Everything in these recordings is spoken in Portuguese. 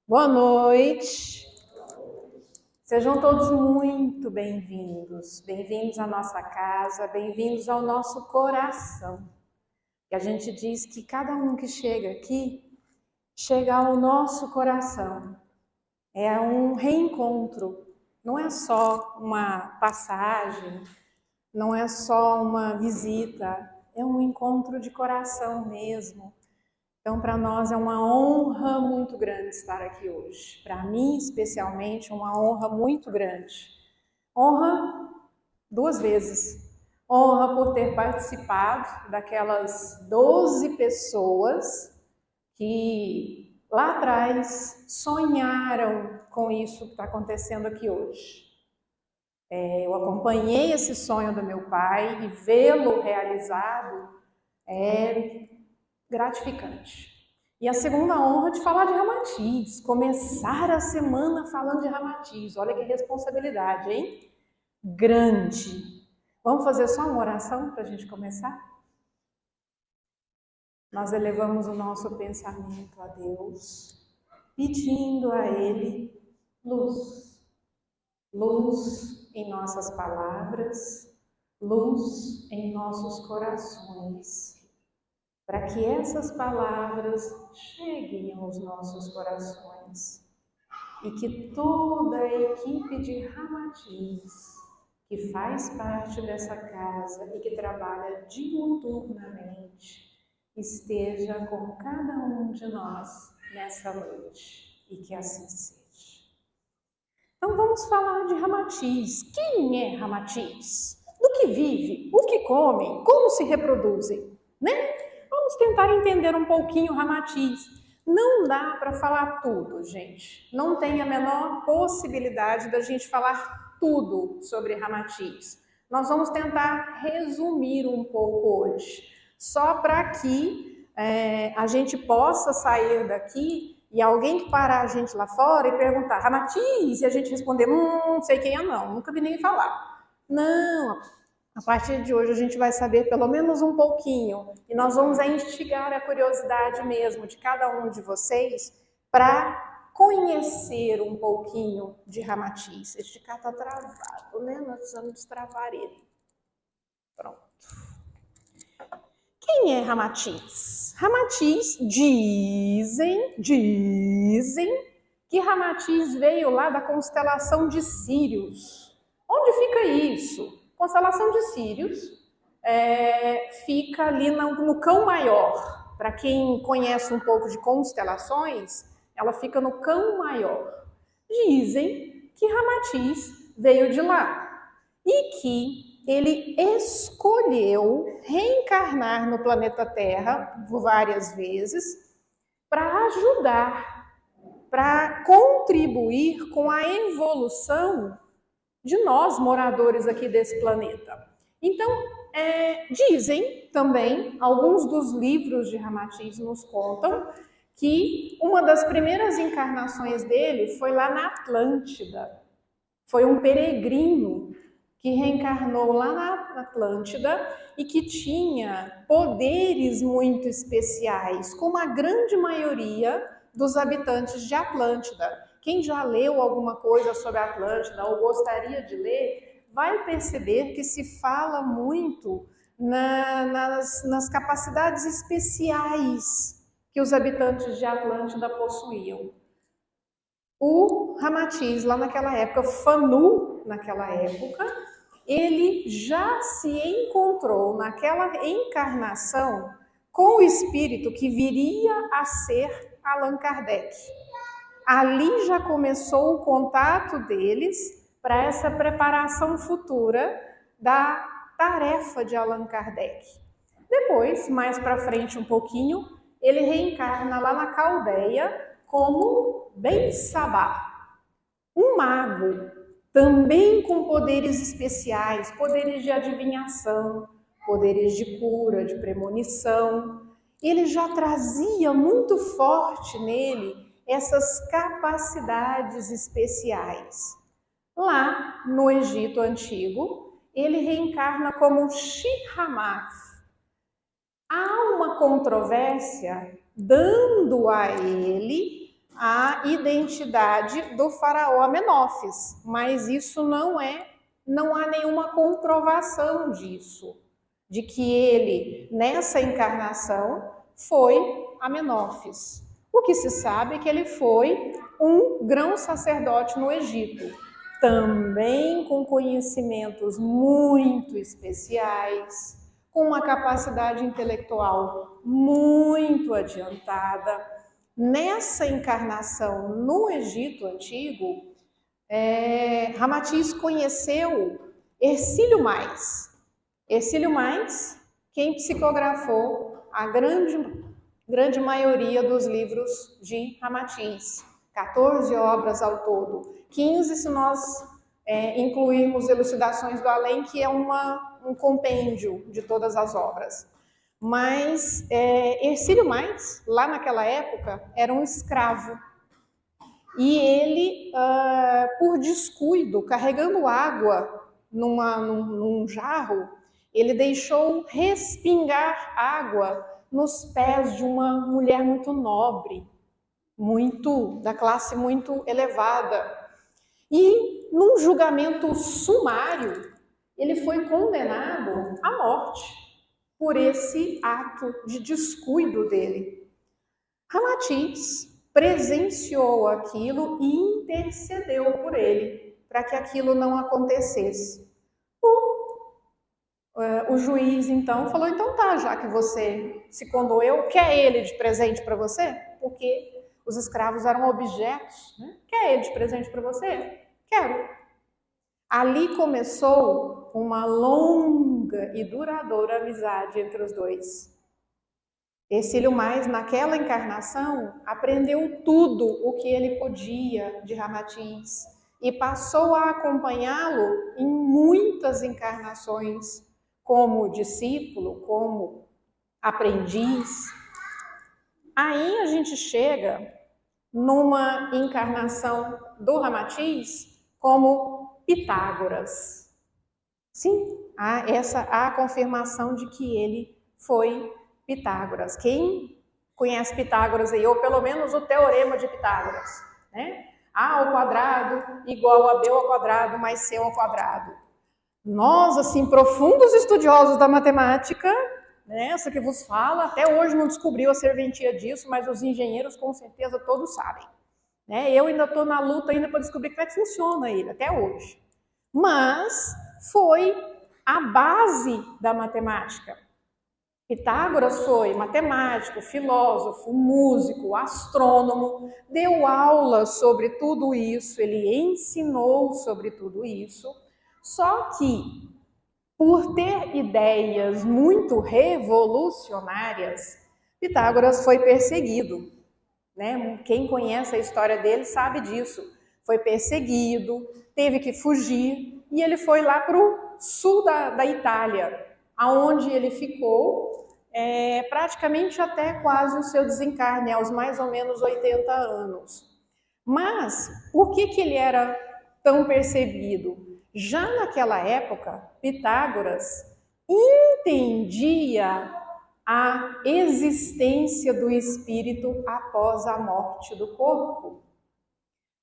Boa noite. Sejam todos muito bem-vindos. Bem-vindos à nossa casa, bem-vindos ao nosso coração. E a gente diz que cada um que chega aqui, chega ao nosso coração. É um reencontro. Não é só uma passagem, não é só uma visita, é um encontro de coração mesmo. Então, para nós é uma honra muito grande estar aqui hoje. Para mim, especialmente, uma honra muito grande. Honra duas vezes. Honra por ter participado daquelas 12 pessoas que lá atrás sonharam com isso que está acontecendo aqui hoje. Eu acompanhei esse sonho do meu pai e vê-lo realizado é gratificante. E a segunda honra de falar de Ramatiz, começar a semana falando de Ramatiz. Olha que responsabilidade, hein? Grande. Vamos fazer só uma oração para a gente começar? Nós elevamos o nosso pensamento a Deus, pedindo a Ele luz. Luz em nossas palavras, luz em nossos corações, para que essas palavras cheguem aos nossos corações e que toda a equipe de Ramatiz, que faz parte dessa casa e que trabalha diuturnamente, esteja com cada um de nós nessa noite e que assim seja. Então vamos falar de Ramatiz. Quem é Ramatiz? Do que vive? O que comem? Como se reproduzem? Né? Vamos tentar entender um pouquinho Ramatiz. Não dá para falar tudo, gente. Não tem a menor possibilidade da gente falar tudo sobre Ramatiz. Nós vamos tentar resumir um pouco hoje, só para que a gente possa sair daqui e alguém que parar a gente lá fora e perguntar, Ramatiz, e a gente responder, não sei quem é não, nunca vi ninguém falar. Não, a partir de hoje a gente vai saber pelo menos um pouquinho e nós vamos instigar a curiosidade mesmo de cada um de vocês para conhecer um pouquinho de Ramatiz. Este cá está travado, né? Nós precisamos destravar ele. Pronto. Quem é Ramatiz? Ramatiz, dizem que Ramatiz veio lá da constelação de Sírios. Onde fica isso? Constelação de Sírios fica ali no Cão Maior. Para quem conhece um pouco de constelações, ela fica no Cão Maior. Dizem que Ramatiz veio de lá e que ele escolheu reencarnar no planeta Terra várias vezes para ajudar, para contribuir com a evolução de nós, moradores aqui desse planeta. Então, dizem também, alguns dos livros de Ramatiz nos contam, que uma das primeiras encarnações dele foi lá na Atlântida. Foi um peregrino que reencarnou lá na Atlântida e que tinha poderes muito especiais, como a grande maioria dos habitantes de Atlântida. Quem já leu alguma coisa sobre a Atlântida ou gostaria de ler, vai perceber que se fala muito nas capacidades especiais que os habitantes de Atlântida possuíam. O Ramatiz, lá naquela época, Fanu, naquela época, ele já se encontrou naquela encarnação com o espírito que viria a ser Allan Kardec. Ali já começou o contato deles para essa preparação futura da tarefa de Allan Kardec. Depois, mais para frente um pouquinho, ele reencarna lá na Caldeia como Ben Sabá, um mago, também com poderes especiais, poderes de adivinhação, poderes de cura, de premonição. Ele já trazia muito forte nele essas capacidades especiais. Lá no Egito Antigo, ele reencarna como Shiramath. Há uma controvérsia dando a ele a identidade do faraó Amenófis, mas isso não há nenhuma comprovação disso, de que ele, nessa encarnação, foi Amenófis. O que se sabe é que ele foi um grão sacerdote no Egito, também com conhecimentos muito especiais, com uma capacidade intelectual muito adiantada. Nessa encarnação no Egito Antigo, Ramatiz conheceu Hercílio Mais. Hercílio Mais, quem psicografou a grande maioria dos livros de Ramatiz. 14 obras ao todo. 15 se nós incluirmos Elucidações do Além, que é um compêndio de todas as obras. Mas Hercílio Mais, lá naquela época, era um escravo. E ele, por descuido, carregando água num jarro, ele deixou respingar água nos pés de uma mulher muito nobre, da classe muito elevada. E num julgamento sumário, ele foi condenado à morte por esse ato de descuido dele. Ramatiz presenciou aquilo e intercedeu por ele, para que aquilo não acontecesse. O juiz, então, falou, então tá, já que você se condoeu, quer ele de presente para você? Porque os escravos eram objetos, né? Quer ele de presente para você? Quero. Ali começou uma longa e duradoura amizade entre os dois. Hercílio Mais, naquela encarnação, aprendeu tudo o que ele podia de Ramatiz e passou a acompanhá-lo em muitas encarnações, como discípulo, como aprendiz. Aí a gente chega numa encarnação do Ramatiz como Pitágoras. Sim, há a confirmação de que ele foi Pitágoras. Quem conhece Pitágoras aí, ou pelo menos o teorema de Pitágoras, né? A ao quadrado igual a B ao quadrado mais C ao quadrado. Nós, assim, profundos estudiosos da matemática, né, essa que vos fala, até hoje não descobriu a serventia disso, mas os engenheiros com certeza todos sabem. Né? Eu ainda estou na luta ainda para descobrir como é que funciona ele, até hoje. Mas foi a base da matemática. Pitágoras foi matemático, filósofo, músico, astrônomo, deu aula sobre tudo isso, ele ensinou sobre tudo isso, só que, por ter ideias muito revolucionárias, Pitágoras foi perseguido. Né? Quem conhece a história dele sabe disso. Foi perseguido, teve que fugir, e ele foi lá para o sul da Itália, aonde ele ficou praticamente até quase o seu desencarne, aos mais ou menos 80 anos. Mas, por que ele era tão perseguido? Já naquela época, Pitágoras entendia a existência do espírito após a morte do corpo.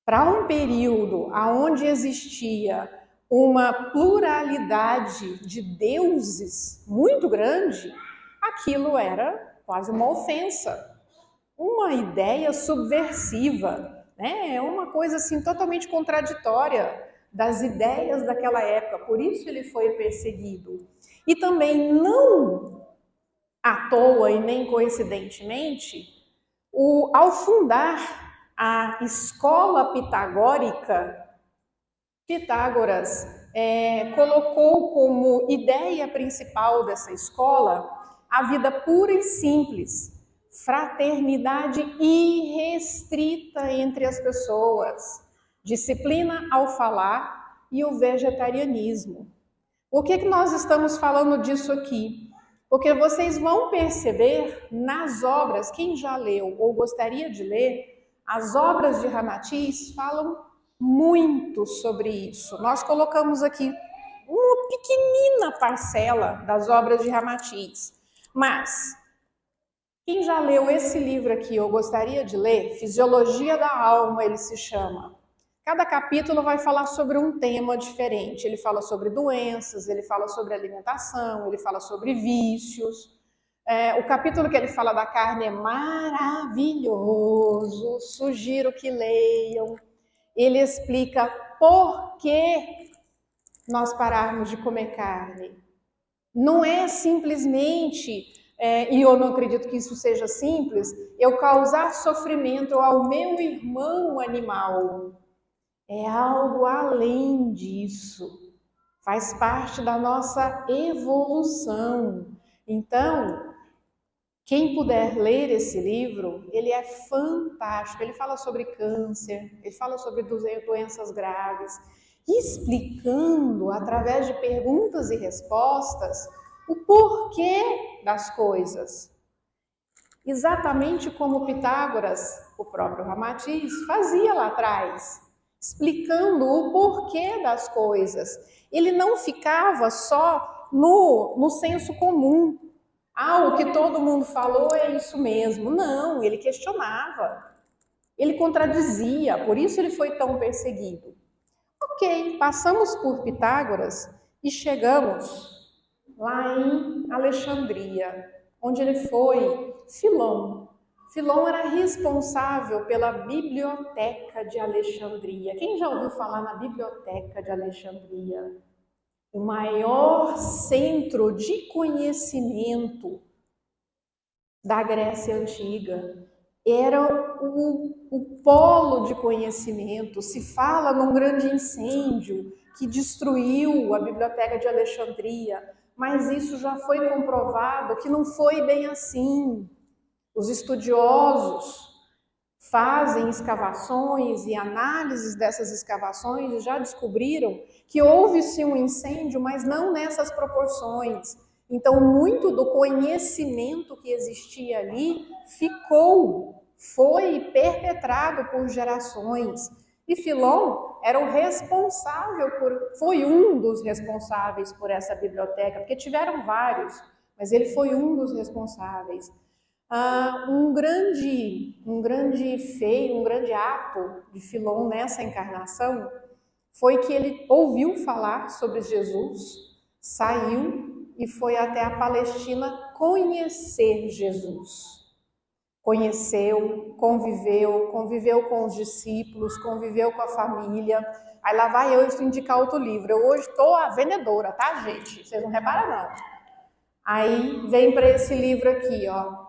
Para um período onde existia uma pluralidade de deuses muito grande, aquilo era quase uma ofensa, uma ideia subversiva, né? É uma coisa assim totalmente contraditória das ideias daquela época, por isso ele foi perseguido. E também não à toa e nem coincidentemente, ao fundar a escola pitagórica, Pitágoras colocou como ideia principal dessa escola a vida pura e simples, fraternidade irrestrita entre as pessoas, disciplina ao falar e o vegetarianismo. Por que nós estamos falando disso aqui? Porque vocês vão perceber nas obras, quem já leu ou gostaria de ler, as obras de Ramatiz falam muito sobre isso. Nós colocamos aqui uma pequenina parcela das obras de Ramatiz, mas Quem já leu esse livro aqui, eu gostaria de ler, Fisiologia da Alma, ele se chama. Cada capítulo vai falar sobre um tema diferente. Ele fala sobre doenças, ele fala sobre alimentação, ele fala sobre vícios. O capítulo que ele fala da carne é maravilhoso, sugiro que leiam. Ele explica por que nós pararmos de comer carne. Não é simplesmente, e eu não acredito que isso seja simples, eu causar sofrimento ao meu irmão animal. É algo além disso. Faz parte da nossa evolução. Então, quem puder ler esse livro, ele é fantástico. Ele fala sobre câncer, ele fala sobre doenças graves, explicando através de perguntas e respostas o porquê das coisas. Exatamente como Pitágoras, o próprio Ramatiz, fazia lá atrás, explicando o porquê das coisas. Ele não ficava só no senso comum. O que todo mundo falou é isso mesmo. Não, ele questionava, ele contradizia, por isso ele foi tão perseguido. Ok, passamos por Pitágoras e chegamos lá em Alexandria, onde ele foi Filon. Filon era responsável pela Biblioteca de Alexandria. Quem já ouviu falar na Biblioteca de Alexandria? O maior centro de conhecimento da Grécia Antiga. Era o polo de conhecimento. Se fala num grande incêndio que destruiu a Biblioteca de Alexandria, mas isso já foi comprovado que não foi bem assim. Os estudiosos fazem escavações e análises dessas escavações e já descobriram que houve sim um incêndio, mas não nessas proporções. Então, muito do conhecimento que existia ali foi perpetrado por gerações. E Filon era o responsável foi um dos responsáveis por essa biblioteca, porque tiveram vários, mas ele foi um dos responsáveis. Um grande ato de Filon nessa encarnação foi que ele ouviu falar sobre Jesus, saiu e foi até a Palestina conhecer Jesus. Conheceu, conviveu com os discípulos, conviveu com a família. Aí lá vai eu indicar outro livro. Eu hoje estou a vendedora, tá, gente? Vocês não reparam, não. Aí vem para esse livro aqui, ó.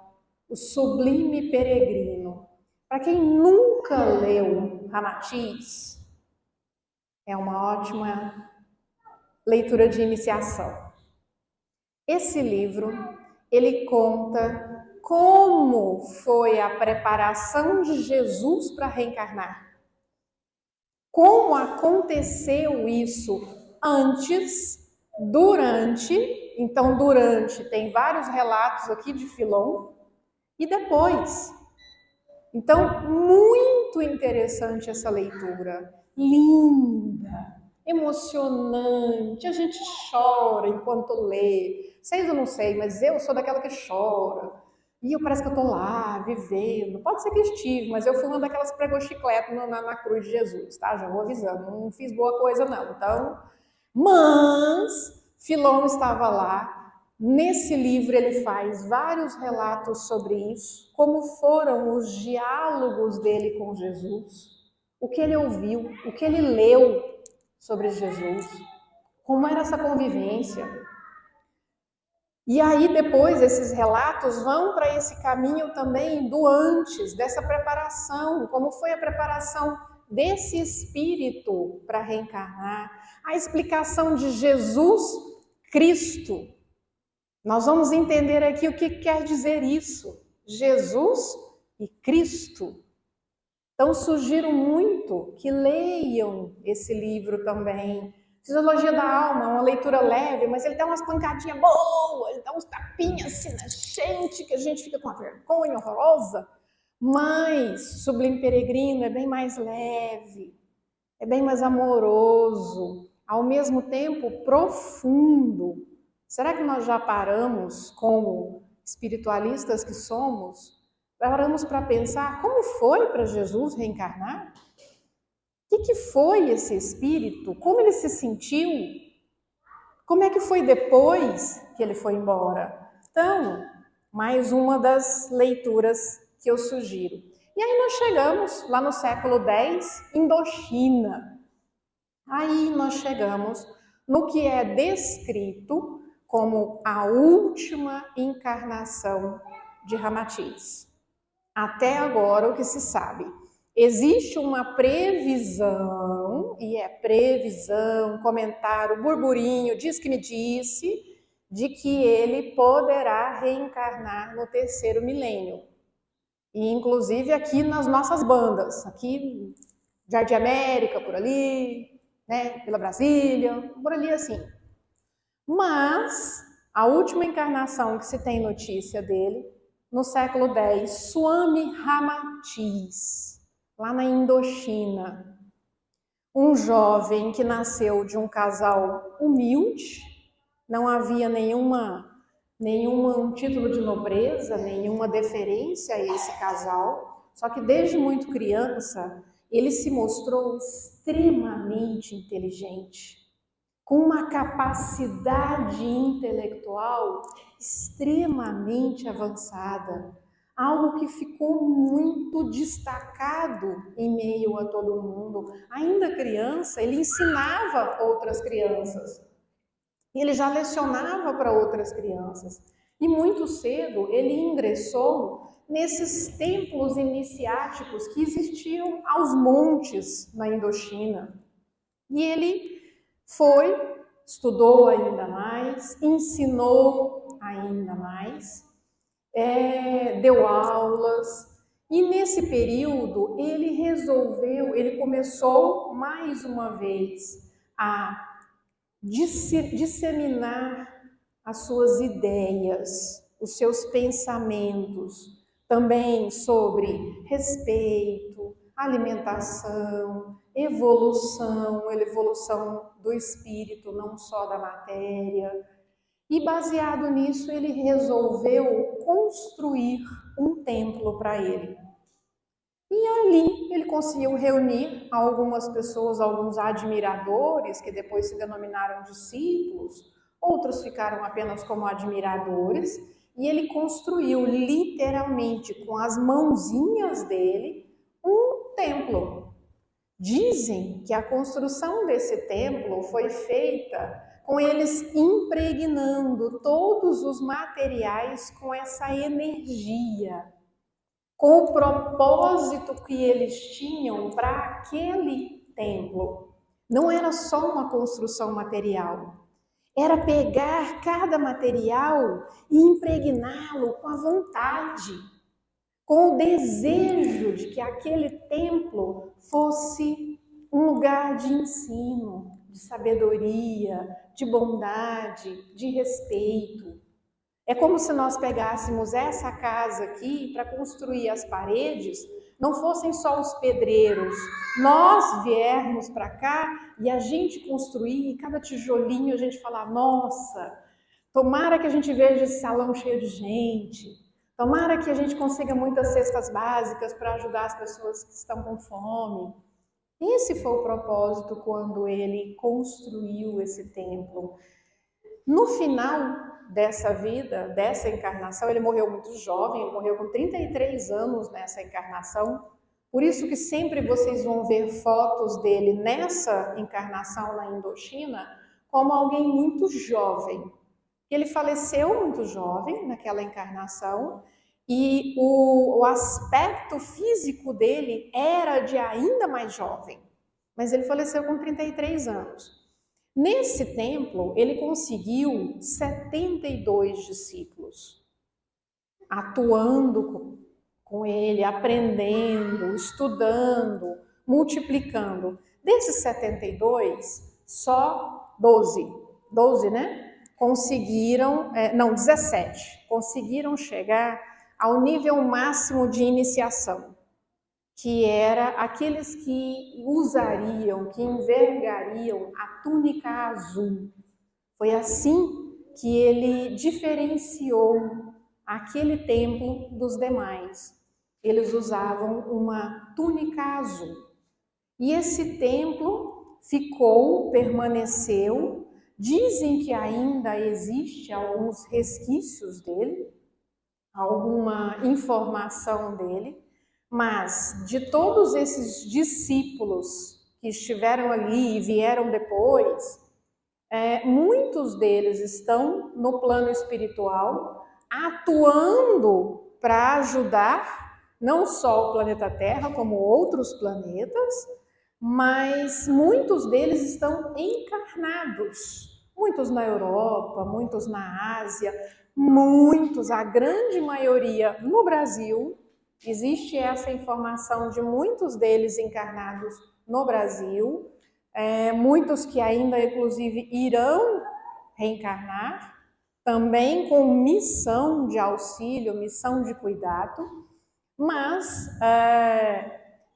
O Sublime Peregrino. Para quem nunca leu Ramatiz, é uma ótima leitura de iniciação. Esse livro, ele conta como foi a preparação de Jesus para reencarnar. Como aconteceu isso antes, durante, então durante tem vários relatos aqui de Filon, e depois. Então, muito interessante essa leitura. Linda, emocionante, a gente chora enquanto lê. Vocês eu não sei, mas eu sou daquela que chora. E parece que eu estou lá, vivendo. Pode ser que estive, mas eu fui uma daquelas que pregou chiclete na cruz de Jesus, tá? Já vou avisando, não fiz boa coisa não. Então, mas Filon estava lá. Nesse livro ele faz vários relatos sobre isso, como foram os diálogos dele com Jesus, o que ele ouviu, o que ele leu sobre Jesus, como era essa convivência. E aí depois esses relatos vão para esse caminho também do antes, dessa preparação, como foi a preparação desse espírito para reencarnar, a explicação de Jesus Cristo. Nós vamos entender aqui o que quer dizer isso. Jesus e Cristo. Então, sugiro muito que leiam esse livro também. Fisiologia da Alma, uma leitura leve, mas ele dá umas pancadinhas boas, ele dá uns tapinhas assim na gente, que a gente fica com uma vergonha horrorosa. Mas Sublime Peregrino é bem mais leve, é bem mais amoroso, ao mesmo tempo profundo. Será que nós já paramos como espiritualistas que somos, paramos para pensar como foi para Jesus reencarnar? O que foi esse espírito? Como ele se sentiu? Como é que foi depois que ele foi embora? Então, mais uma das leituras que eu sugiro. E aí nós chegamos lá no século X, Indochina. Aí nós chegamos no que é descrito como a última encarnação de Ramatiz. Até agora, o que se sabe? Existe uma previsão, e é previsão, comentário, burburinho, diz que me disse, de que ele poderá reencarnar no terceiro milênio. E inclusive aqui nas nossas bandas, aqui Jardim América, por ali, né, pela Brasília, por ali assim. Mas a última encarnação que se tem notícia dele, no século X, Swami Ramatiz, lá na Indochina. Um jovem que nasceu de um casal humilde, não havia nenhum título de nobreza, nenhuma deferência a esse casal, só que desde muito criança ele se mostrou extremamente inteligente, com uma capacidade intelectual extremamente avançada, algo que ficou muito destacado em meio a todo mundo. Ainda criança, ele ensinava outras crianças, ele já lecionava para outras crianças. E muito cedo ele ingressou nesses templos iniciáticos que existiam aos montes na Indochina. E ele estudou ainda mais, ensinou ainda mais, deu aulas. E nesse período ele começou mais uma vez a disseminar as suas ideias, os seus pensamentos, também sobre respeito, alimentação, evolução do espírito, não só da matéria. E baseado nisso, ele resolveu construir um templo para ele. E ali ele conseguiu reunir algumas pessoas, alguns admiradores, que depois se denominaram discípulos, outros ficaram apenas como admiradores, e ele construiu literalmente com as mãozinhas dele um templo. Dizem que a construção desse templo foi feita com eles impregnando todos os materiais com essa energia, com o propósito que eles tinham para aquele templo. Não era só uma construção material, era pegar cada material e impregná-lo com a vontade, com o desejo de que aquele templo fosse um lugar de ensino, de sabedoria, de bondade, de respeito. É como se nós pegássemos essa casa aqui para construir as paredes, não fossem só os pedreiros, nós viermos para cá e a gente construir, e cada tijolinho a gente falar, nossa, tomara que a gente veja esse salão cheio de gente, tomara que a gente consiga muitas cestas básicas para ajudar as pessoas que estão com fome. Esse foi o propósito quando ele construiu esse templo. No final dessa vida, dessa encarnação, ele morreu muito jovem, ele morreu com 33 anos nessa encarnação. Por isso que sempre vocês vão ver fotos dele nessa encarnação na Indochina como alguém muito jovem. Ele faleceu muito jovem naquela encarnação e o aspecto físico dele era de ainda mais jovem, mas ele faleceu com 33 anos. Nesse templo, ele conseguiu 72 discípulos, atuando com ele, aprendendo, estudando, multiplicando. Desses 72, só 12, né? Conseguiram, 17, conseguiram chegar ao nível máximo de iniciação, que era aqueles que usariam, que envergariam a túnica azul. Foi assim que ele diferenciou aquele templo dos demais. Eles usavam uma túnica azul. E esse templo permaneceu. Dizem que ainda existe alguns resquícios dele, alguma informação dele, mas de todos esses discípulos que estiveram ali e vieram depois, muitos deles estão no plano espiritual, atuando para ajudar não só o planeta Terra, como outros planetas, mas muitos deles estão encarnados. Muitos na Europa, muitos na Ásia, muitos, a grande maioria no Brasil. Existe essa informação de muitos deles encarnados no Brasil, muitos que ainda, inclusive, irão reencarnar, também com missão de auxílio, missão de cuidado, mas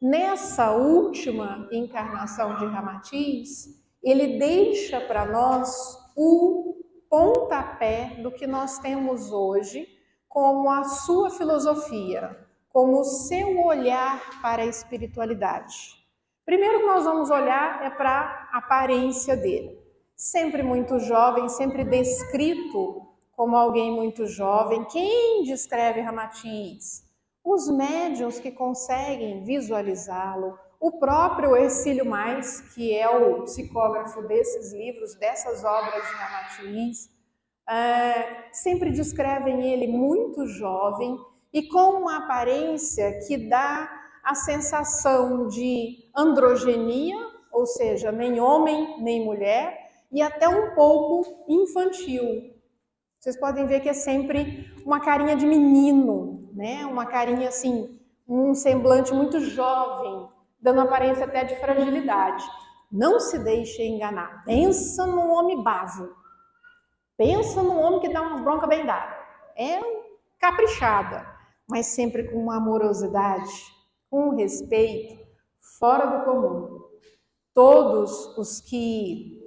nessa última encarnação de Ramatiz, ele deixa para nós o pontapé do que nós temos hoje como a sua filosofia, como o seu olhar para a espiritualidade. Primeiro que nós vamos olhar é para a aparência dele. Sempre muito jovem, sempre descrito como alguém muito jovem. Quem descreve Ramatiz? Os médiuns que conseguem visualizá-lo, o próprio Hercílio Mais, que é o psicógrafo desses livros, dessas obras de Ramatiz, sempre descrevem ele muito jovem e com uma aparência que dá a sensação de androgenia, ou seja, nem homem nem mulher, e até um pouco infantil. Vocês podem ver que é sempre uma carinha de menino, né? Uma carinha assim, um semblante muito jovem, dando aparência até de fragilidade. Não se deixe enganar. Pensa num homem bavo. Pensa num homem que dá umas broncas bem dadas. É caprichada, mas sempre com uma amorosidade, com um respeito fora do comum. Todos os que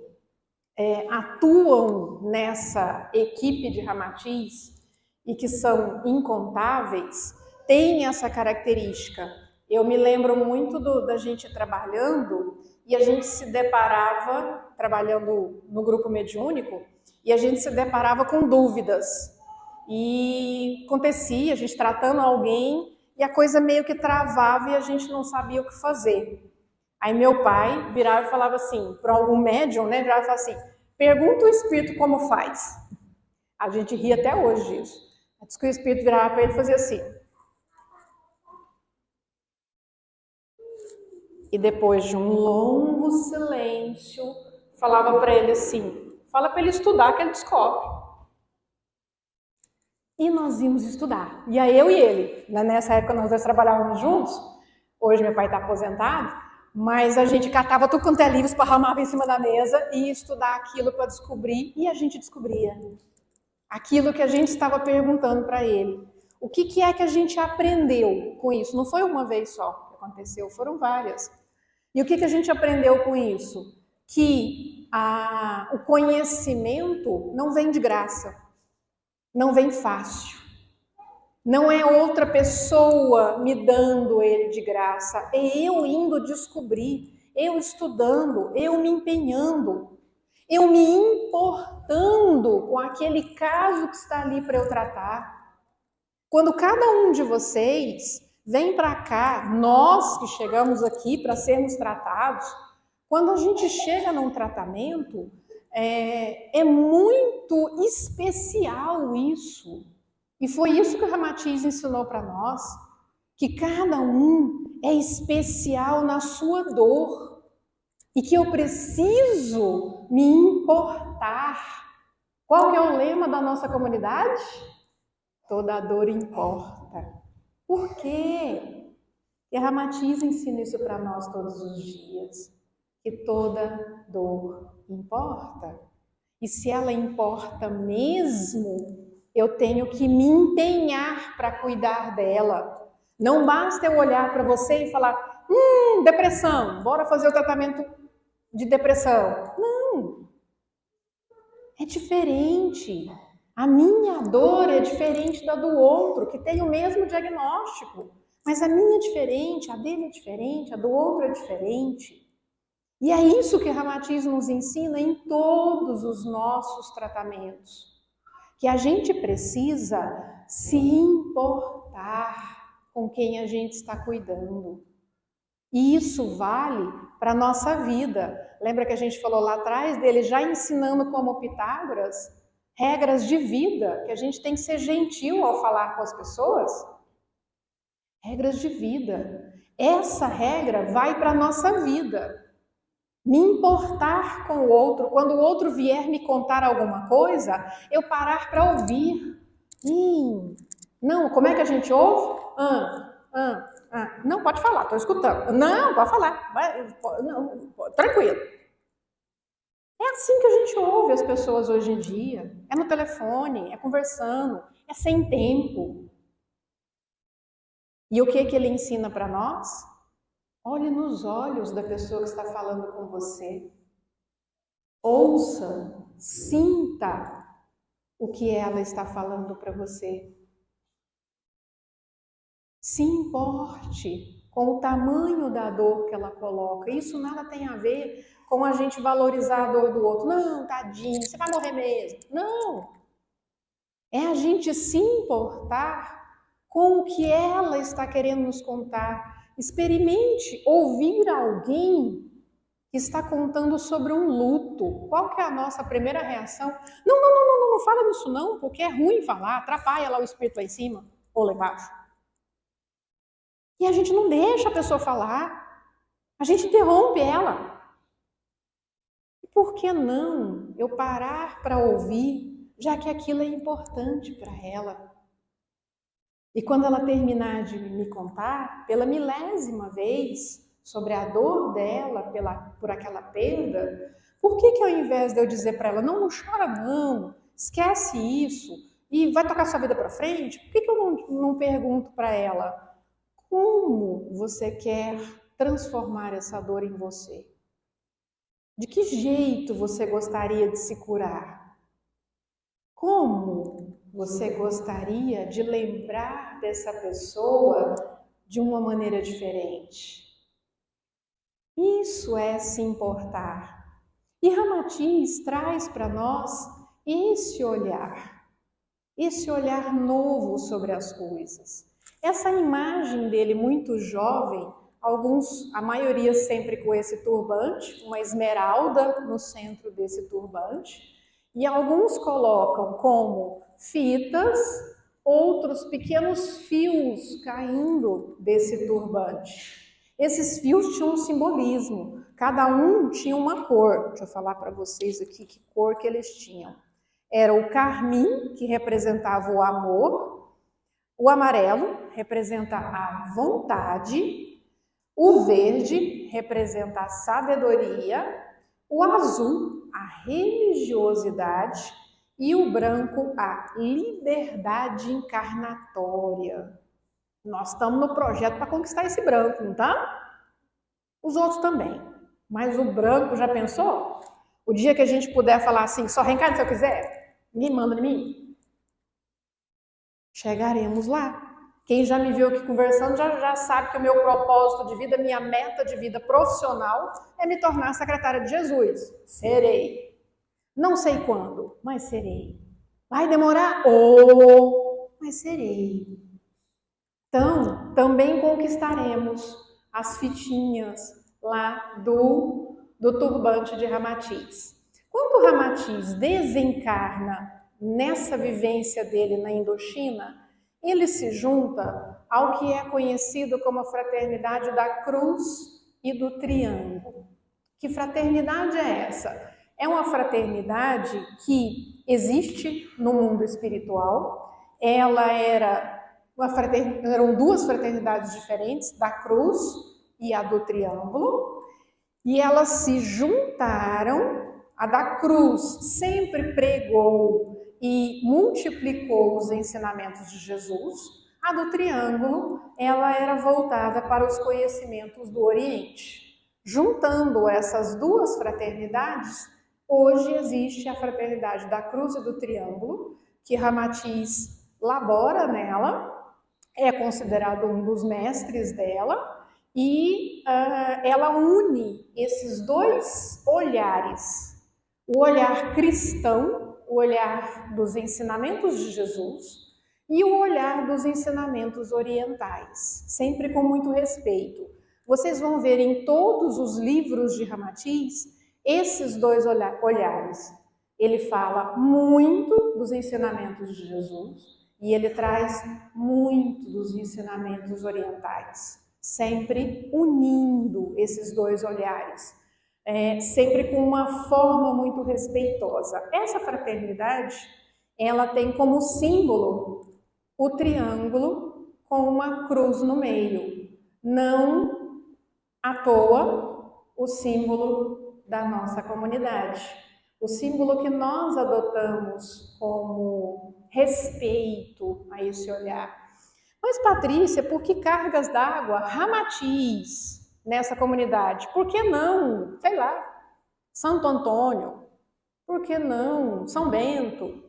atuam nessa equipe de Ramatiz e que são incontáveis, têm essa característica. Eu me lembro muito da gente trabalhando e a gente se deparava, trabalhando no grupo mediúnico, e a gente se deparava com dúvidas. E acontecia, a gente tratando alguém e a coisa meio que travava e a gente não sabia o que fazer. Aí meu pai virava e falava assim, para algum médium, né, virava e falava assim, pergunta o espírito como faz. A gente ri até hoje disso. Diz que o espírito virava para ele e fazia assim. E depois de um longo silêncio, falava para ele assim, fala para ele estudar que ele descobre. E nós íamos estudar. E aí eu e ele, nessa época nós dois trabalhávamos juntos, hoje meu pai está aposentado, mas a gente catava tudo quanto é livro, esparramava em cima da mesa e ia estudar aquilo para descobrir, e a gente descobria aquilo que a gente estava perguntando para ele. O que é que a gente aprendeu com isso? Não foi uma vez só que aconteceu, foram várias. E o que a gente aprendeu com isso? Que o conhecimento não vem de graça, não vem fácil. Não é outra pessoa me dando ele de graça, é eu indo descobrir, eu estudando, eu me empenhando, eu me importando com aquele caso que está ali para eu tratar. Quando cada um de vocês vem para cá, nós que chegamos aqui para sermos tratados, quando a gente chega num tratamento, é muito especial isso. E foi isso que o Ramatiz ensinou para nós, que cada um é especial na sua dor e que eu preciso me importar. Qual que é o lema da nossa comunidade? Toda dor importa. Por quê? E a Ramatiz ensina isso para nós todos os dias, que toda dor importa. E se ela importa mesmo, eu tenho que me empenhar para cuidar dela. Não basta eu olhar para você e falar, depressão, bora fazer o tratamento de depressão. Não, é diferente. A minha dor é diferente da do outro, que tem o mesmo diagnóstico. Mas a minha é diferente, a dele é diferente, a do outro é diferente. E é isso que Ramatiz nos ensina em todos os nossos tratamentos. Que a gente precisa se importar com quem a gente está cuidando. E isso vale para a nossa vida. Lembra que a gente falou lá atrás dele já ensinando como Pitágoras regras de vida, que a gente tem que ser gentil ao falar com as pessoas? Regras de vida. Essa regra vai para a nossa vida. Me importar com o outro, quando o outro vier me contar alguma coisa, eu parar para ouvir. Não, como é que a gente ouve? Não, pode falar, estou escutando. Não, pode falar. Não, tranquilo. É assim que a gente ouve as pessoas hoje em dia. É no telefone, é conversando, é sem tempo. E o que ele ensina para nós? Olhe nos olhos da pessoa que está falando com você. Ouça, sinta o que ela está falando para você. Se importe com o tamanho da dor que ela coloca. Isso nada tem a ver com a gente valorizar a dor do outro. Não, tadinho, você vai morrer mesmo. Não. É a gente se importar com o que ela está querendo nos contar. Experimente ouvir alguém que está contando sobre um luto. Qual que é a nossa primeira reação? Não fala nisso não, porque é ruim falar, atrapalha lá o espírito lá em cima ou lá embaixo. E a gente não deixa a pessoa falar, a gente interrompe ela. E por que não eu parar para ouvir, já que aquilo é importante para ela? E quando ela terminar de me contar, pela milésima vez, sobre a dor dela por aquela perda, por que ao invés de eu dizer para ela, não chora não, esquece isso e vai tocar sua vida para frente, por que eu não pergunto para ela, como você quer transformar essa dor em você? De que jeito você gostaria de se curar? Como você gostaria de lembrar dessa pessoa de uma maneira diferente? Isso é se importar. E Ramatiz traz para nós esse olhar novo sobre as coisas. Essa imagem dele muito jovem, a maioria sempre com esse turbante, uma esmeralda no centro desse turbante, e alguns colocam como fitas, outros pequenos fios caindo desse turbante. Esses fios tinham um simbolismo, cada um tinha uma cor. Deixa eu falar para vocês aqui que cor que eles tinham. Era o carmim, que representava o amor, o amarelo representa a vontade, o verde representa a sabedoria, o azul, a religiosidade e o branco, a liberdade encarnatória. Nós estamos no projeto para conquistar esse branco, não tá? Os outros também. Mas o branco, já pensou? O dia que a gente puder falar assim, só reencarne se eu quiser, ninguém manda em mim. Chegaremos lá. Quem já me viu aqui conversando já sabe que o meu propósito de vida, minha meta de vida profissional é me tornar secretária de Jesus. Serei. Não sei quando, mas serei. Vai demorar? Mas serei. Então, também conquistaremos as fitinhas lá do turbante de Ramatiz. Quando Ramatiz desencarna nessa vivência dele na Indochina, ele se junta ao que é conhecido como a fraternidade da cruz e do triângulo. Que fraternidade é essa? É uma fraternidade que existe no mundo espiritual. Ela eram duas fraternidades diferentes, da cruz e a do triângulo, e elas se juntaram. A da cruz sempre pregou e multiplicou os ensinamentos de Jesus. A do triângulo, ela era voltada para os conhecimentos do Oriente. Juntando essas duas fraternidades, hoje existe a fraternidade da cruz e do triângulo, que Ramatiz labora nela, é considerado um dos mestres dela, e ela une esses dois olhares, o olhar cristão, o olhar dos ensinamentos de Jesus, e o olhar dos ensinamentos orientais, sempre com muito respeito. Vocês vão ver em todos os livros de Ramatiz esses dois olhares. Ele fala muito dos ensinamentos de Jesus e ele traz muito dos ensinamentos orientais, sempre unindo esses dois olhares, sempre com uma forma muito respeitosa. Essa fraternidade, ela tem como símbolo o triângulo com uma cruz no meio. Não à toa o símbolo da nossa comunidade. O símbolo que nós adotamos como respeito a esse olhar. Mas, Patrícia, por que cargas d'água? Ramatiz nessa comunidade. Por que não, sei lá, Santo Antônio? Por que não São Bento?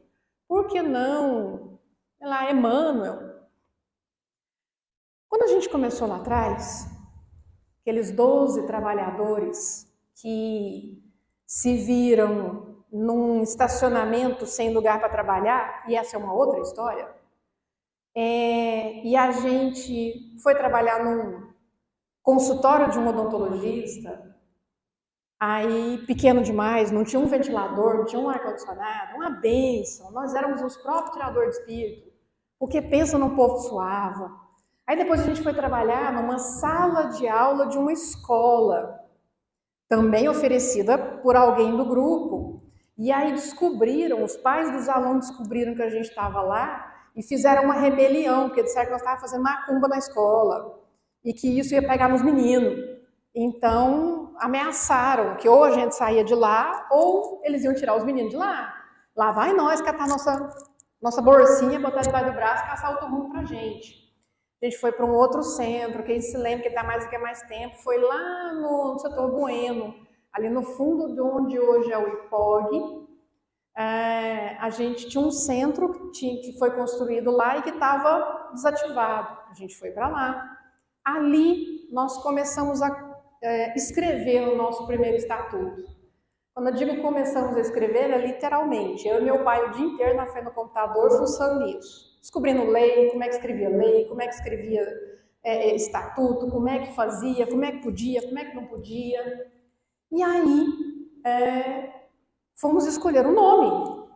Por que não, sei lá, Emmanuel? Quando a gente começou lá atrás, aqueles 12 trabalhadores que se viram num estacionamento sem lugar para trabalhar, e essa é uma outra história, e a gente foi trabalhar num consultório de um odontologista, aí pequeno demais, não tinha um ventilador, não tinha um ar-condicionado, uma bênção, nós éramos os próprios tiradores de espírito, porque pensa no povo suava. Aí depois a gente foi trabalhar numa sala de aula de uma escola, também oferecida por alguém do grupo. E aí descobriram, os pais dos alunos descobriram que a gente estava lá e fizeram uma rebelião, porque disseram que nós estávamos fazendo macumba na escola e que isso ia pegar nos meninos. Então ameaçaram que ou a gente saía de lá ou eles iam tirar os meninos de lá. Lá vai nós catar nossa bolsinha, botar debaixo do braço e caçar outro rumo pra gente. A gente foi para um outro centro, quem se lembra que está mais do que mais tempo, foi lá no setor Bueno, ali no fundo de onde hoje é o IPOG. A gente tinha um centro que foi construído lá e que estava desativado. A gente foi para lá. Ali nós começamos a escrever o nosso primeiro estatuto. Quando eu digo começamos a escrever, é literalmente. Eu e meu pai o dia inteiro na frente do computador fuçando isso. Descobrindo lei, como é que escrevia lei, como é que escrevia estatuto, como é que fazia, como é que podia, como é que não podia. E aí fomos escolher o nome.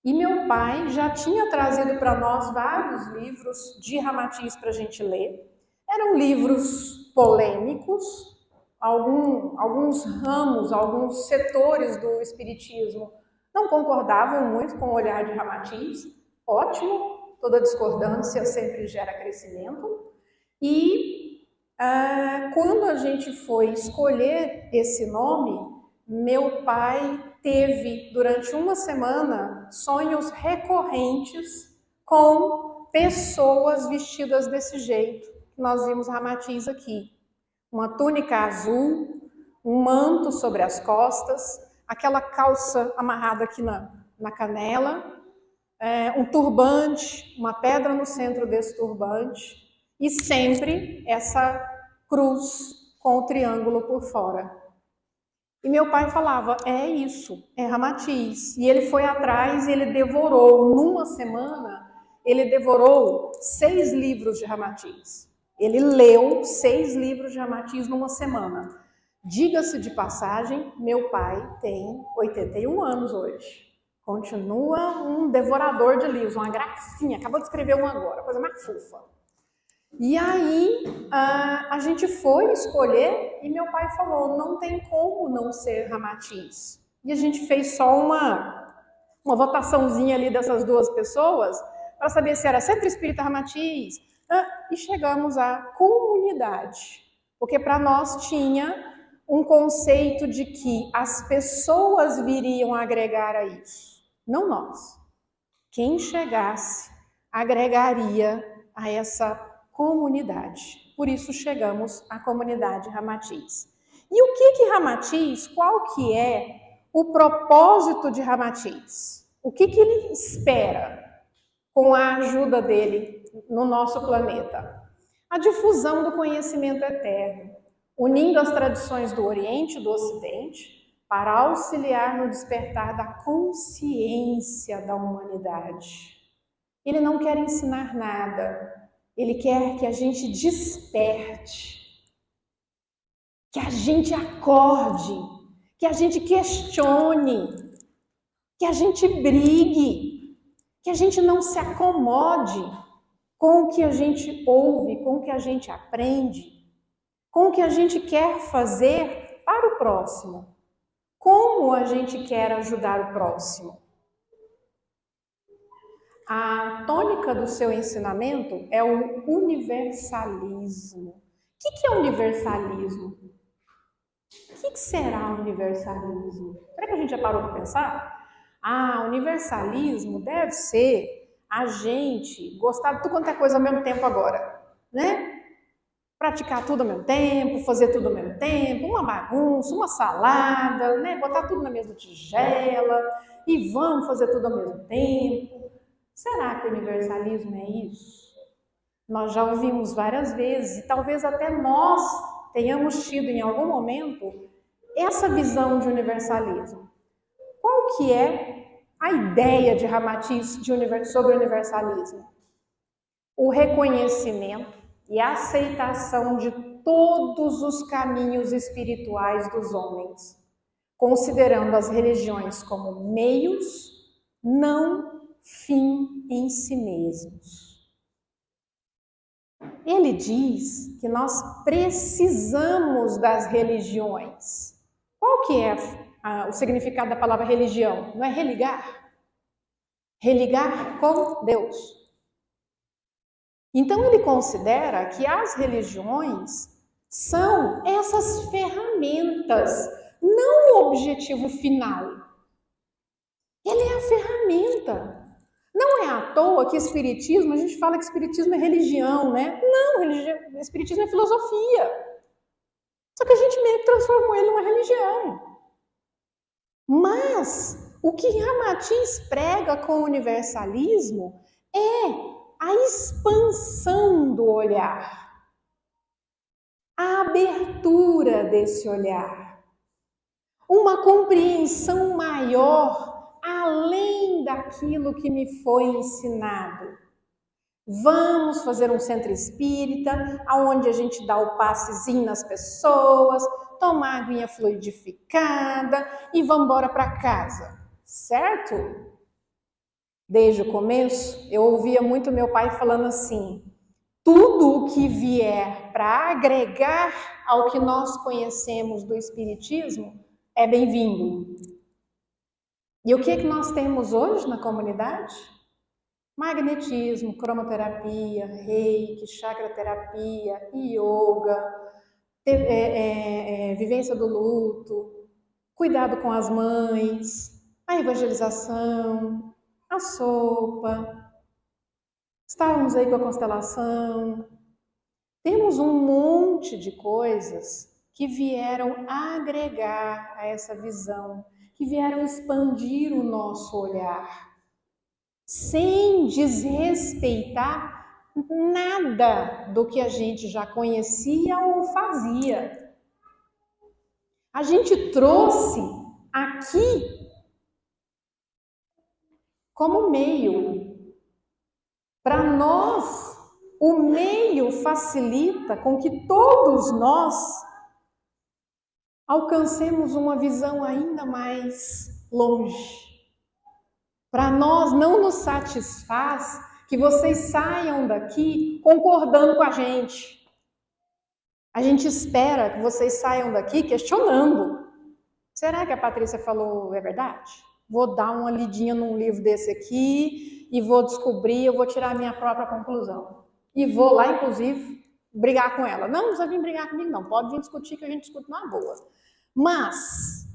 E meu pai já tinha trazido para nós vários livros de Ramatiz para a gente ler. Eram livros polêmicos, alguns ramos, alguns setores do espiritismo não concordavam muito com o olhar de Ramatiz. Ótimo. Toda discordância sempre gera crescimento. E quando a gente foi escolher esse nome, meu pai teve durante uma semana sonhos recorrentes com pessoas vestidas desse jeito. Nós vimos Ramatiz aqui. Uma túnica azul, um manto sobre as costas, aquela calça amarrada aqui na canela, um turbante, uma pedra no centro desse turbante e sempre essa cruz com o triângulo por fora. E meu pai falava, é isso, é Ramatiz. E ele foi atrás e ele devorou, numa semana, ele devorou 6 livros de Ramatiz. Ele leu 6 livros de Ramatiz numa semana. Diga-se de passagem, meu pai tem 81 anos hoje. Continua um devorador de livros, uma gracinha. Acabou de escrever um agora, coisa mais fofa. E aí a gente foi escolher e meu pai falou, não tem como não ser Ramatiz. E a gente fez só uma votaçãozinha ali dessas duas pessoas para saber se era Centro Espírita Ramatiz. E chegamos à comunidade, porque para nós tinha um conceito de que as pessoas viriam agregar a isso, não nós. Quem chegasse agregaria a essa comunidade. Por isso chegamos à comunidade Ramatiz. E o que Ramatiz, qual que é o propósito de Ramatiz? O que ele espera? com a ajuda dele no nosso planeta. A difusão do conhecimento eterno, unindo as tradições do Oriente e do Ocidente para auxiliar no despertar da consciência da humanidade. Ele não quer ensinar nada, ele quer que a gente desperte, que a gente acorde, que a gente questione, que a gente brigue, que a gente não se acomode com o que a gente ouve, com o que a gente aprende, com o que a gente quer fazer para o próximo. Como a gente quer ajudar o próximo? A tônica do seu ensinamento é o universalismo. O que é universalismo? O que será universalismo? Será que a gente já parou para pensar? Universalismo deve ser a gente gostar de tudo quanto é coisa ao mesmo tempo agora, né? Praticar tudo ao mesmo tempo, fazer tudo ao mesmo tempo, uma bagunça, uma salada, né? Botar tudo na mesma tigela e vamos fazer tudo ao mesmo tempo. Será que o universalismo é isso? Nós já ouvimos várias vezes e talvez até nós tenhamos tido em algum momento essa visão de universalismo. Qual que é a ideia de Ramatiz sobre o universalismo? O reconhecimento e a aceitação de todos os caminhos espirituais dos homens, considerando as religiões como meios, não fim em si mesmos. Ele diz que nós precisamos das religiões. Qual que é o significado da palavra religião? Não é religar? Religar com Deus. Então ele considera que as religiões são essas ferramentas, não o objetivo final. Ele é a ferramenta. Não é à toa que espiritismo, a gente fala que espiritismo é religião, né? Não, espiritismo é filosofia. Só que a gente meio que transformou ele numa religião. Mas o que Ramatiz prega com o universalismo é a expansão do olhar, a abertura desse olhar, uma compreensão maior além daquilo que me foi ensinado. Vamos fazer um centro espírita, onde a gente dá o passezinho nas pessoas, tomar aguinha fluidificada e vamos embora para casa, certo? Desde o começo, eu ouvia muito meu pai falando assim: tudo o que vier para agregar ao que nós conhecemos do Espiritismo é bem-vindo. E o que é que nós temos hoje na comunidade? Magnetismo, cromoterapia, reiki, chakraterapia, yoga, vivência do luto, cuidado com as mães, a evangelização, a sopa, estávamos aí com a constelação. Temos um monte de coisas que vieram agregar a essa visão, que vieram expandir o nosso olhar, sem desrespeitar nada do que a gente já conhecia ou fazia. A gente trouxe aqui como meio. Para nós, o meio facilita com que todos nós alcancemos uma visão ainda mais longe. Para nós não nos satisfaz que vocês saiam daqui concordando com a gente. A gente espera que vocês saiam daqui questionando. Será que a Patrícia falou é verdade? Vou dar uma lidinha num livro desse aqui e vou descobrir, eu vou tirar a minha própria conclusão. E vou lá, inclusive, brigar com ela. Não precisa vir brigar comigo, não. Pode vir discutir, que a gente discute numa boa. Mas,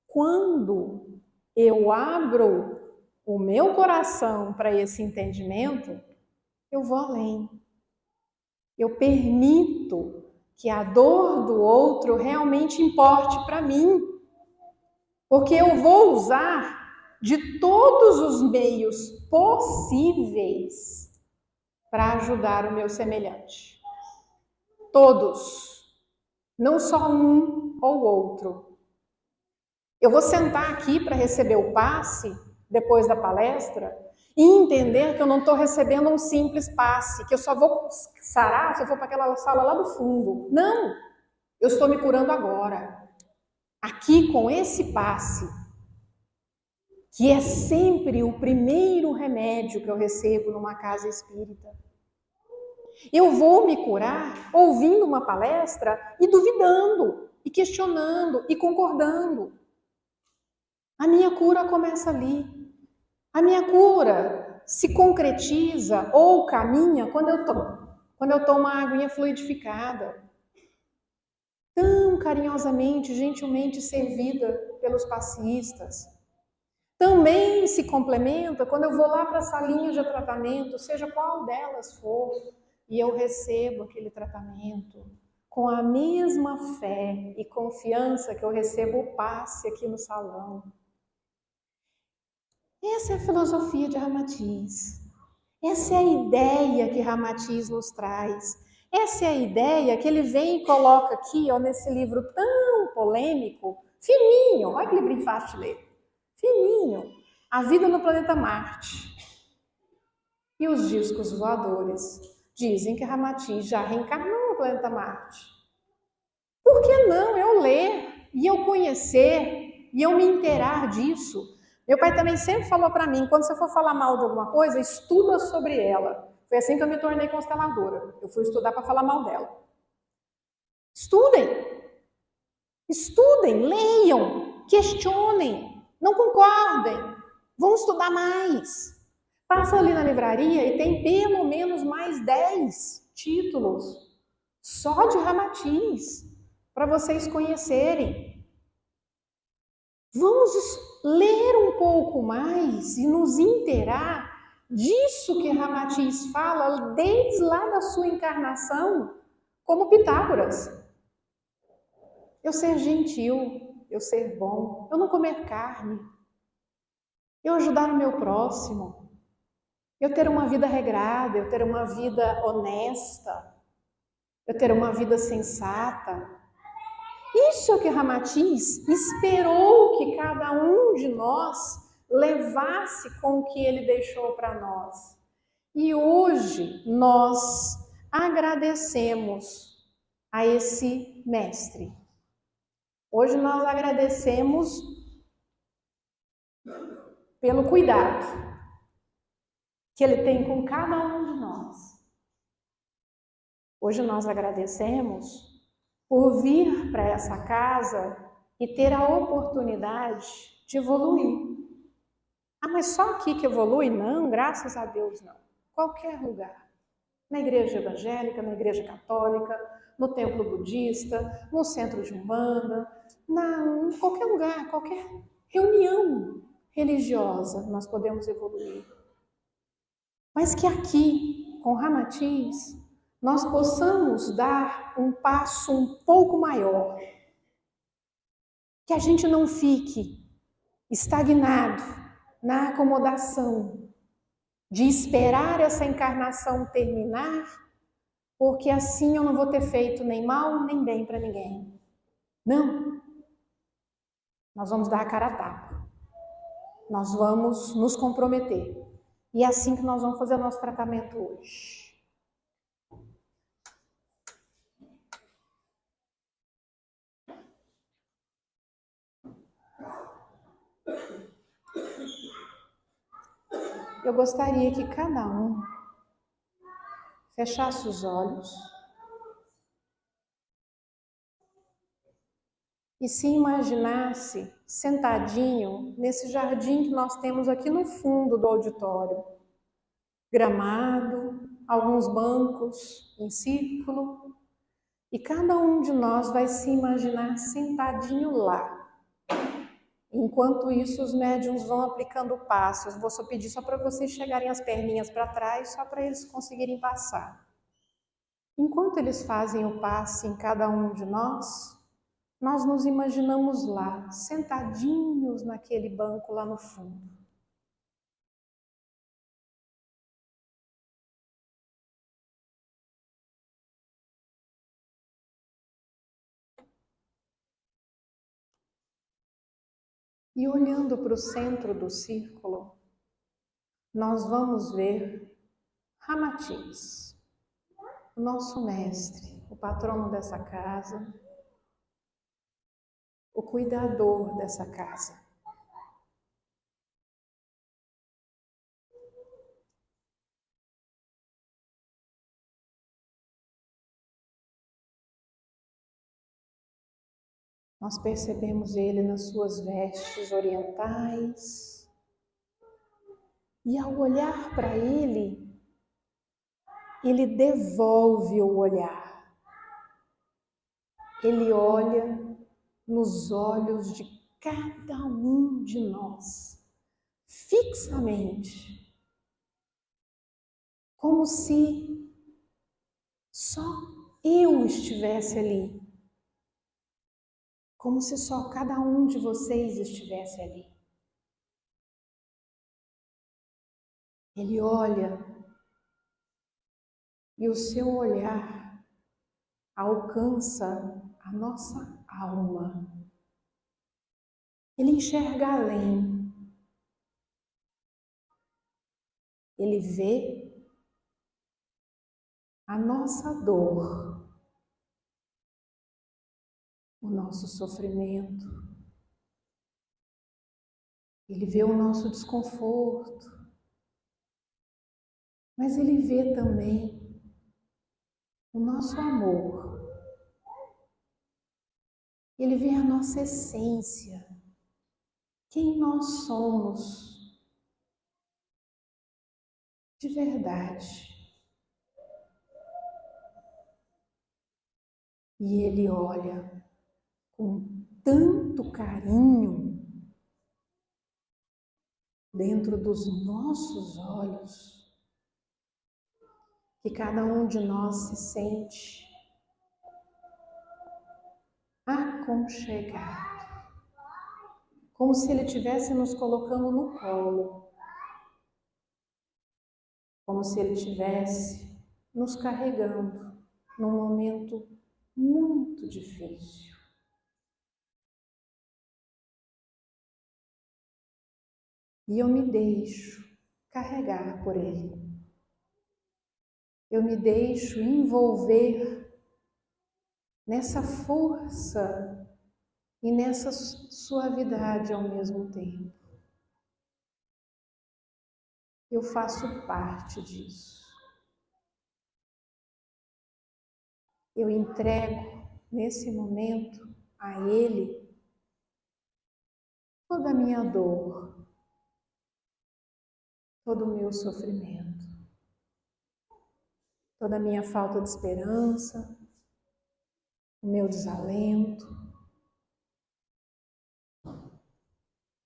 quando eu abro o meu coração para esse entendimento, eu vou além. Eu permito que a dor do outro realmente importe para mim. Porque eu vou usar de todos os meios possíveis para ajudar o meu semelhante. Todos, não só um ou outro. Eu vou sentar aqui para receber o passe depois da palestra e entender que eu não estou recebendo um simples passe, que eu só vou sarar se eu for para aquela sala lá do fundo. Não! Eu estou me curando agora. Aqui com esse passe, que é sempre o primeiro remédio que eu recebo numa casa espírita. Eu vou me curar ouvindo uma palestra e duvidando, e questionando, e concordando. A minha cura começa ali. A minha cura se concretiza ou caminha quando eu tomo uma aguinha fluidificada, tão carinhosamente, gentilmente servida pelos passistas. Também se complementa quando eu vou lá para a salinha de tratamento, seja qual delas for, e eu recebo aquele tratamento com a mesma fé e confiança que eu recebo o passe aqui no salão. Essa é a filosofia de Ramatiz. Essa é a ideia que Ramatiz nos traz. Essa é a ideia que ele vem e coloca aqui, ó, nesse livro tão polêmico, fininho. Olha que livrinho fácil de ler. Fininho. A vida no planeta Marte. E os discos voadores dizem que Ramatiz já reencarnou no planeta Marte. Por que não eu ler e eu conhecer e eu me inteirar disso? Meu pai também sempre falou para mim, quando você for falar mal de alguma coisa, estuda sobre ela. Foi assim que eu me tornei consteladora. Eu fui estudar para falar mal dela. Estudem. Estudem, leiam, questionem, não concordem. Vão estudar mais. Passa ali na livraria e tem pelo menos mais 10 títulos só de Ramatiz para vocês conhecerem. Vamos ler um pouco mais e nos inteirar disso que Ramatiz fala desde lá da sua encarnação, como Pitágoras. Eu ser gentil, eu ser bom, eu não comer carne, eu ajudar o meu próximo, eu ter uma vida regrada, eu ter uma vida honesta, eu ter uma vida sensata. Isso é o que Ramatiz esperou que cada um de nós levasse com o que ele deixou para nós. E hoje nós agradecemos a esse mestre. Hoje nós agradecemos pelo cuidado que ele tem com cada um de nós. Hoje nós agradecemos por vir para essa casa e ter a oportunidade de evoluir. Ah, mas só aqui que evolui? Não, graças a Deus não. Qualquer lugar. Na igreja evangélica, na igreja católica, no templo budista, no centro de Umbanda, em qualquer lugar, qualquer reunião religiosa, nós podemos evoluir. Mas que aqui, com Ramatiz, nós possamos dar um passo um pouco maior. Que a gente não fique estagnado na acomodação de esperar essa encarnação terminar, porque assim eu não vou ter feito nem mal nem bem para ninguém. Não. Nós vamos dar a cara a tapa. Nós vamos nos comprometer. E é assim que nós vamos fazer o nosso tratamento hoje. Eu gostaria que cada um fechasse os olhos e se imaginasse sentadinho nesse jardim que nós temos aqui no fundo do auditório. Gramado, alguns bancos em círculo, e cada um de nós vai se imaginar sentadinho lá. Enquanto isso, os médiuns vão aplicando passos. Vou só pedir só para vocês chegarem as perninhas para trás, só para eles conseguirem passar. Enquanto eles fazem o passe em cada um de nós, nós nos imaginamos lá, sentadinhos naquele banco lá no fundo. E olhando para o centro do círculo, nós vamos ver Ramatiz, o nosso mestre, o patrono dessa casa, o cuidador dessa casa. Nós percebemos ele nas suas vestes orientais. E ao olhar para ele devolve o olhar. Ele olha nos olhos de cada um de nós, fixamente, como se só eu estivesse ali. Como se só cada um de vocês estivesse ali. Ele olha e o seu olhar alcança a nossa alma. Ele enxerga além. Ele vê a nossa dor, o nosso sofrimento. Ele vê o nosso desconforto. Mas ele vê também o nosso amor. Ele vê a nossa essência, quem nós somos de verdade. E ele olha com tanto carinho dentro dos nossos olhos que cada um de nós se sente aconchegado, como se ele estivesse nos colocando no colo, como se ele estivesse nos carregando num momento muito difícil. E eu me deixo carregar por ele. Eu me deixo envolver nessa força e nessa suavidade ao mesmo tempo. Eu faço parte disso. Eu entrego nesse momento a ele toda a minha dor, todo o meu sofrimento, toda a minha falta de esperança, o meu desalento.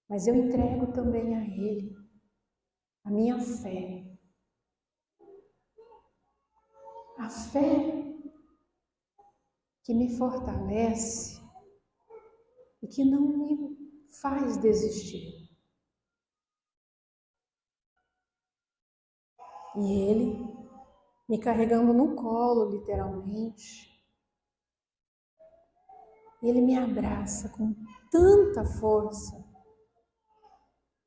Mas eu entrego também a ele a minha fé. A fé que me fortalece e que não me faz desistir. E ele, me carregando no colo, literalmente, ele me abraça com tanta força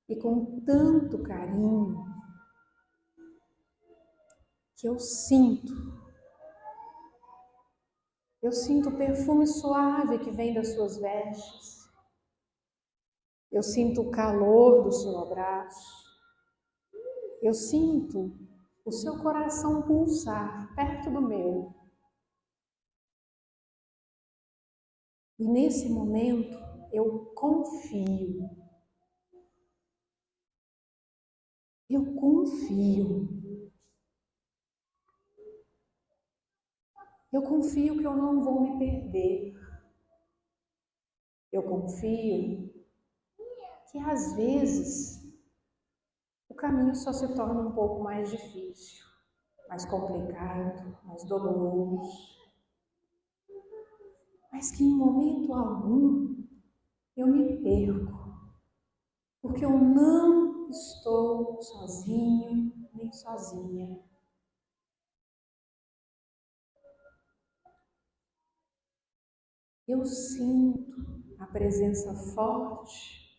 e com tanto carinho que eu sinto o perfume suave que vem das suas vestes. Eu sinto o calor do seu abraço. Eu sinto o seu coração pulsar perto do meu. E nesse momento eu confio. Eu confio. Eu confio que eu não vou me perder. Eu confio que às vezes o caminho só se torna um pouco mais difícil, mais complicado, mais doloroso. mas que em momento algum eu me perco, porque eu não estou sozinho nem sozinha. Eu sinto a presença forte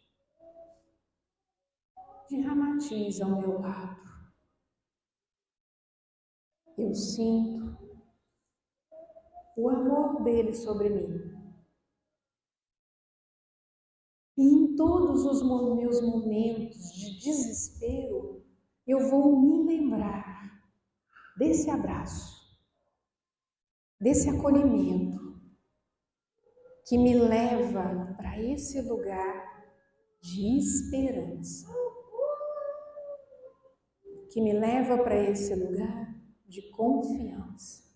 de Ramatiz ao meu lado. Eu sinto o amor dele sobre mim. E em todos os meus momentos de desespero, eu vou me lembrar desse abraço, desse acolhimento, que me leva para esse lugar de esperança, que me leva para esse lugar de confiança.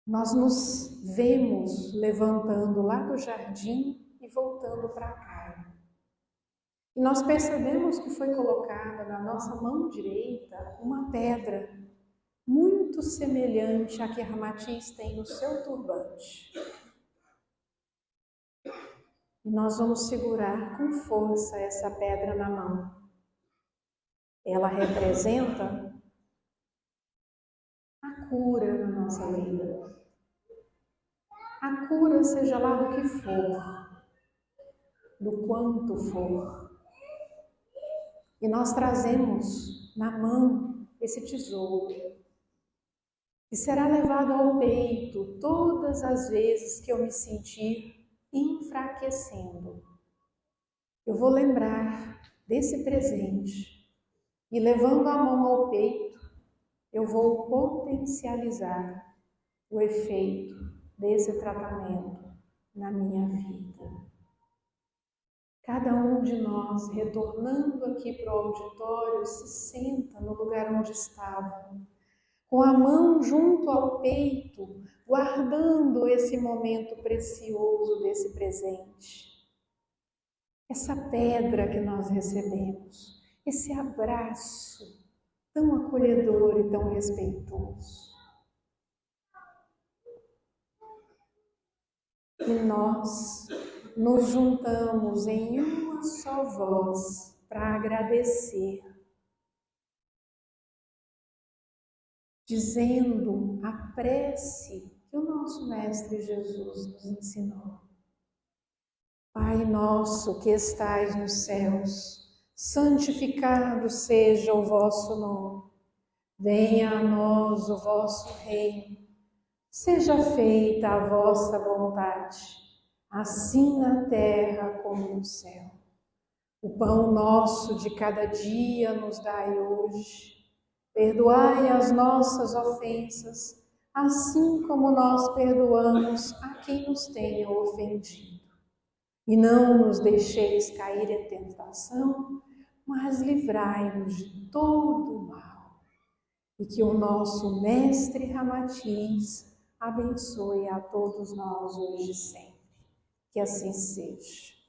Nós nos vemos levantando lá do jardim e voltando para cá. E nós percebemos que foi colocada na nossa mão direita uma pedra muito semelhante à que Ramatiz tem no seu turbante. E nós vamos segurar com força essa pedra na mão. Ela representa a cura na nossa vida. A cura, seja lá do que for, do quanto for. E nós trazemos na mão esse tesouro, que será levado ao peito todas as vezes que eu me sentir enfraquecendo. Eu vou lembrar desse presente e, levando a mão ao peito, eu vou potencializar o efeito desse tratamento na minha vida. Cada um de nós, retornando aqui para o auditório, se senta no lugar onde estava, com a mão junto ao peito, guardando esse momento precioso desse presente. Essa pedra que nós recebemos, esse abraço tão acolhedor e tão respeitoso. E nós nos juntamos em uma só voz para agradecer, dizendo a prece que o nosso Mestre Jesus nos ensinou. Pai nosso que estais nos céus, santificado seja o vosso nome. Venha a nós o vosso reino. Seja feita a vossa vontade, assim na terra como no céu. O pão nosso de cada dia nos dai hoje. Perdoai as nossas ofensas, assim como nós perdoamos a quem nos tenha ofendido. E não nos deixeis cair em tentação, mas livrai-nos de todo o mal. E que o nosso Mestre Ramatiz abençoe a todos nós hoje e sempre. Que assim seja.